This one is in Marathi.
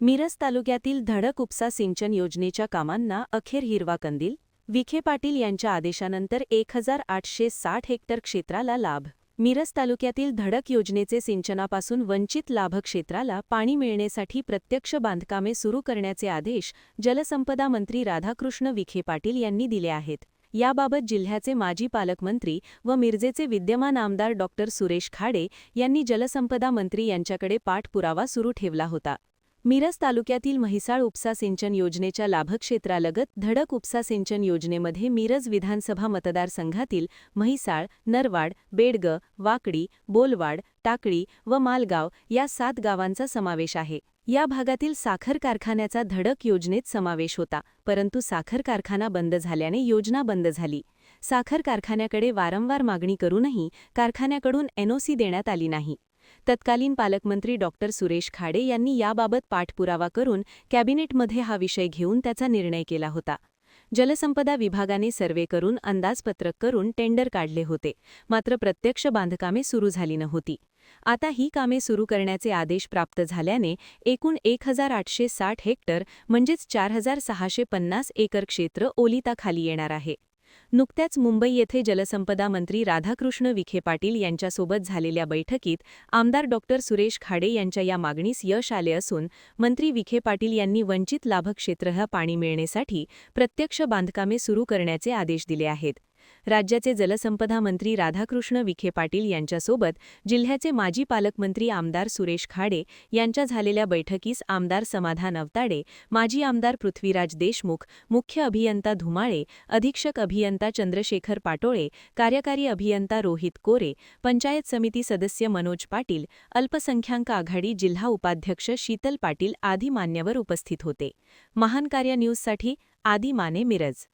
मिरज तालुक्यातील धडक उपसा सिंचन योजनेच्या कामांना अखेर हिरवा कंदील. विखे पाटील यांच्या आदेशानंतर 1860 हेक्टर क्षेत्राला लाभ. मिरज तालुक्यातील धडक योजनेचे सिंचनापासून वंचित लाभ क्षेत्राला पाणी मिळण्यासाठी प्रत्यक्ष बांधकामे सुरू करण्याचे आदेश जलसंपदा मंत्री राधाकृष्ण विखे पाटील यांनी दिले आहेत. याबाबत जिल्ह्याचे माजी पालकमंत्री व मिरजेचे विद्यमान आमदार डॉक्टर सुरेश खाडे यांनी जलसंपदा मंत्री यांच्याकडे पाठपुरावा सुरू ठेवला होता. मिरज तालुक्यातील म्हैसाळ उपसा सिंचन योजनेच्या लाभक्षेत्रालगत धडक उपसा सिंचन योजनेमध्ये मिरज विधानसभा मतदारसंघातील म्हैसाळ, नरवाड, बेडग, वाकडी, बोलवाड, टाकळी व मालगाव या 7 गावांचा समावेश आहे. या भागातील साखर कारखान्याचा धडक योजनेत समावेश होता, परंतु साखर कारखाना बंद झाल्याने योजना बंद झाली. साखर कारखान्याकडे वारंवार मागणी करूनही कारखान्याकडून एनओसी देण्यात आली नाही. तत्कालीन पालकमंत्री डॉक्टर सुरेश खाडे यांनी याबाबत पाठपुरावा करून कॅबिनेटमध्ये हा विषय घेऊन त्याचा निर्णय केला होता. जलसंपदा विभागाने सर्वे करून अंदाजपत्रक करून टेंडर काढले होते, मात्र प्रत्यक्ष बांधकामे सुरू झाली नव्हती. आता ही कामे सुरू करण्याचे आदेश प्राप्त झाल्याने एकूण 1860 हेक्टर म्हणजेच 4650 एकर क्षेत्र ओलिताखाली येणार आहे. नुकत्याच मुंबई येथे जलसंपदा मंत्री राधाकृष्ण विखे पाटील यांच्यासोबत झालेल्या बैठकीत आमदार डॉक्टर सुरेश खाडे यांच्या या मागणीस यश आले असून मंत्री विखे पाटील यांनी वंचित लाभक्षेत्रला पाणी मिळण्यासाठी प्रत्यक्ष बांधकामे सुरू करण्याचे आदेश दिले आहेत. राज्याचे जलसंपदा मंत्री राधाकृष्ण विखे पाटील यांच्यासोबत जिल्ह्याचे माजी पालकमंत्री आमदार सुरेश खाडे यांच्या झालेल्या बैठकीस आमदार समाधान अवताडे, माजी आमदार पृथ्वीराज देशमुख, मुख्य अभियंता धुमाळे, अधीक्षक अभियंता चंद्रशेखर पाटोळे, कार्यकारी अभियंता रोहित कोरे, पंचायत समिती सदस्य मनोज पाटील, अल्पसंख्याक आघाडी जिल्हा उपाध्यक्ष शीतल पाटील आदी मान्यवर उपस्थित होते. महान कार्य न्यूजसाठी आदी माने, मिरज.